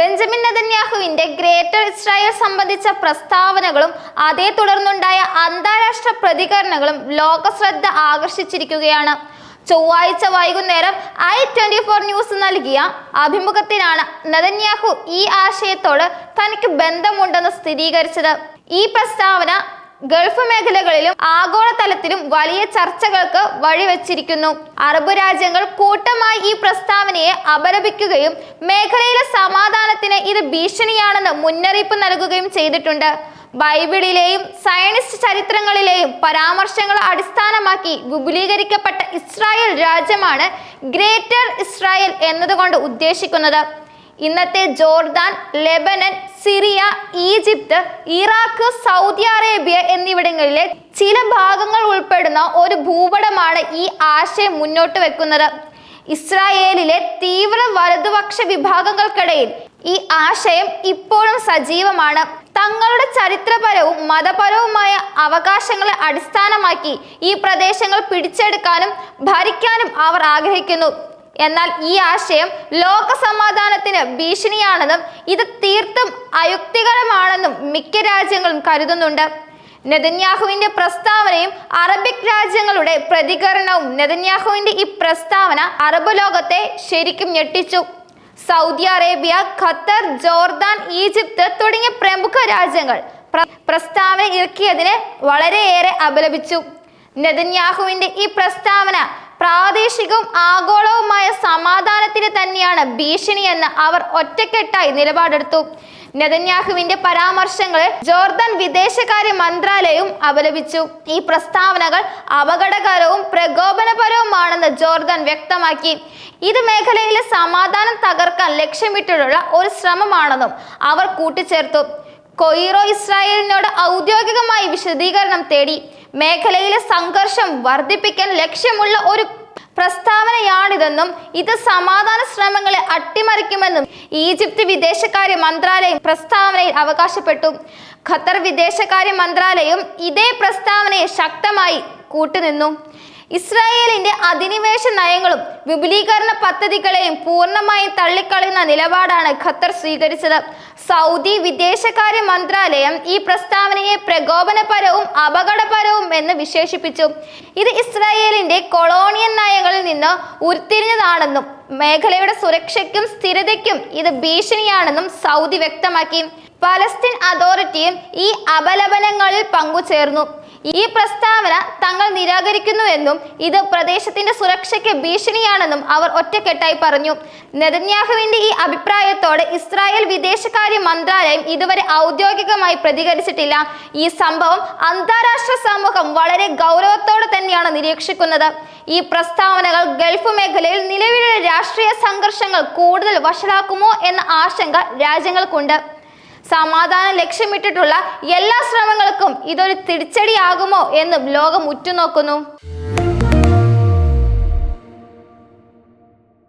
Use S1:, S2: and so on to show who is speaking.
S1: Benjamin നെതന്യാഹുവിന്റെ greater Israel സംബന്ധിച്ച പ്രസ്താവനകളും അതേ തുടർന്നുണ്ടായ അന്താരാഷ്ട്ര പ്രതികരണങ്ങളും ലോകശ്രദ്ധ ആകർഷിച്ചിരിക്കുകയാണ്. ചൊവ്വാഴ്ച വൈകുന്നേരം i24 ന്യൂസ് നൽകിയ അഭിമുഖത്തിലാണ് നെതന്യാഹു ഈ ആശയത്തോട് തനിക്ക് ബന്ധമുണ്ടെന്ന് സ്ഥിരീകരിച്ചത്. ഈ പ്രസ്താവന ഗൾഫ് മേഖലകളിലും ആഗോളതലത്തിലും വലിയ ചർച്ചകൾക്ക് വഴിവെച്ചിരിക്കുന്നു. അറബ് രാജ്യങ്ങൾ കൂട്ടമായി ഈ പ്രസ്താവനയെ അപലപിക്കുകയും മേഖലയിലെ സമാധാനത്തിന് ഇത് ഭീഷണിയാണെന്ന് മുന്നറിയിപ്പ് നൽകുകയും ചെയ്തിട്ടുണ്ട്. ബൈബിളിലെയും സയനിസ്റ്റ് ചരിത്രങ്ങളിലെയും പരാമർശങ്ങൾ അടിസ്ഥാനമാക്കി വിപുലീകരിക്കപ്പെട്ട ഇസ്രായേൽ രാജ്യമാണ് ഗ്രേറ്റർ ഇസ്രായേൽ എന്നതുകൊണ്ട് ഉദ്ദേശിക്കുന്നത്. ഇന്നത്തെ Jordan, Lebanon, Syria, Egypt, Iraq, Saudi Arabia എന്നിവിടങ്ങളിലെ ചില ഭാഗങ്ങൾ ഉൾപ്പെടുന്ന ഒരു ഭൂപടമാണ് ഈ ആശയം മുന്നോട്ട് വെക്കുന്നത്. ഇസ്രായേലിലെ തീവ്ര വലതുപക്ഷ വിഭാഗങ്ങൾക്കിടയിൽ ഈ ആശയം ഇപ്പോഴും സജീവമാണ്. തങ്ങളുടെ ചരിത്രപരവും മതപരവുമായ അവകാശങ്ങളെ അടിസ്ഥാനമാക്കി ഈ പ്രദേശങ്ങൾ പിടിച്ചെടുക്കാനും ഭരിക്കാനും അവർ ആഗ്രഹിക്കുന്നു. എന്നാൽ ഈ ആശയം ലോക സമാധാനത്തിന് ഭീഷണിയാണെന്നും ഇത് തീർത്തും അയുക്തികരമാണെന്നും മിക്ക രാജ്യങ്ങളും കരുതുന്നുണ്ട്. നെതന്യാഹുവിന്റെ പ്രസ്താവനയും അറബിക് രാജ്യങ്ങളുടെ പ്രതികരണവും നെതന്യാഹുവിന്റെ ഈ പ്രസ്താവന അറബ് ലോകത്തെ ശരിക്കും ഞെട്ടിച്ചു. Saudi Arabia, Qatar, Jordan, Egypt തുടങ്ങിയ പ്രമുഖ രാജ്യങ്ങൾ പ്രസ്താവന ഇറക്കിയതിനെ വളരെയേറെ അപലപിച്ചു. നെതന്യാഹുവിന്റെ ഈ പ്രസ്താവന പ്രാദേശികവും ആഗോളവുമായ സമാധാനത്തിന് തന്നെയാണ് ഭീഷണിയെന്ന് അവർ ഒറ്റക്കെട്ടായി നിലപാടെടുത്തു. നെതന്യാഹുവിന്റെ പരാമർശങ്ങളെ ജോർദാൻ വിദേശകാര്യ മന്ത്രാലയവും അപലപിച്ചു. ഈ പ്രസ്താവനകൾ അപകടകരവും പ്രകോപനപരവുമാണെന്ന് ജോർദാൻ വ്യക്തമാക്കി. ഇത് മേഖലയിലെ സമാധാനം തകർക്കാൻ ലക്ഷ്യമിട്ടുള്ള ഒരു ശ്രമമാണെന്നും അവർ കൂട്ടിച്ചേർത്തു. കൊയ്റോ ഇസ്രായേലിനോട് ഔദ്യോഗികമായി വിശദീകരണം തേടി. മേഖലയിലെ സംഘർഷം വർദ്ധിപ്പിക്കാൻ ലക്ഷ്യമുള്ള ഒരു പ്രസ്താവനയാണിതെന്നും ഇത് സമാധാന ശ്രമങ്ങളെ അട്ടിമറിക്കുമെന്നും ഈജിപ്ത് വിദേശകാര്യ മന്ത്രാലയം പ്രസ്താവനയിൽ അവകാശപ്പെട്ടു. ഖത്തർ വിദേശകാര്യ മന്ത്രാലയം ഇതേ പ്രസ്താവനയെ ശക്തമായി കൂട്ടുനിന്നു. ഇസ്രായേലിന്റെ അധിനിവേശ നയങ്ങളും വിപുലീകരണ പദ്ധതികളെയും പൂർണ്ണമായും തള്ളിക്കളയുന്ന നിലപാടാണ് ഖത്തർ സ്വീകരിച്ചത്. സൗദി വിദേശകാര്യ മന്ത്രാലയം ഈ പ്രസ്താവനയെ പ്രകോപനപരവും അപകടപരവും എന്ന് വിശേഷിപ്പിച്ചു. ഇത് ഇസ്രായേലിന്റെ കൊളോണിയൽ നയങ്ങളിൽ നിന്ന് ഉരുത്തിരിഞ്ഞതാണെന്നും മേഖലയുടെ സുരക്ഷയ്ക്കും സ്ഥിരതയ്ക്കും ഇത് ഭീഷണിയാണെന്നും സൗദി വ്യക്തമാക്കി. പലസ്തീൻ അതോറിറ്റിയും ഈ അപലപനങ്ങളിൽ പങ്കുചേർന്നു. ഈ പ്രസ്താവന തങ്ങൾ നിരാകരിക്കുന്നുവെന്നും ഇത് പ്രദേശത്തിന്റെ സുരക്ഷയ്ക്ക് ഭീഷണിയാണെന്നും അവർ ഒറ്റക്കെട്ടായി പറഞ്ഞു. നെതന്യാഹുവിന്റെ ഈ അഭിപ്രായത്തോട് ഇസ്രായേൽ വിദേശകാര്യ മന്ത്രാലയം ഇതുവരെ ഔദ്യോഗികമായി പ്രതികരിച്ചിട്ടില്ല. ഈ സംഭവം അന്താരാഷ്ട്ര സമൂഹം വളരെ ഗൗരവത്തോടെ തന്നെയാണ് നിരീക്ഷിക്കുന്നത്. ഈ പ്രസ്താവനകൾ ഗൾഫ് മേഖലയിൽ നിലവിലെ രാഷ്ട്രീയ സംഘർഷങ്ങൾ കൂടുതൽ വഷളാക്കുമോ എന്ന ആശങ്ക രാജ്യങ്ങൾക്കുണ്ട്. സമാധാനം ലക്ഷ്യമിട്ടിട്ടുള്ള എല്ലാ ശ്രമങ്ങൾക്കും ഇതൊരു തിരിച്ചടിയാകുമോ എന്ന് ലോകം ഉറ്റുനോക്കുന്നു.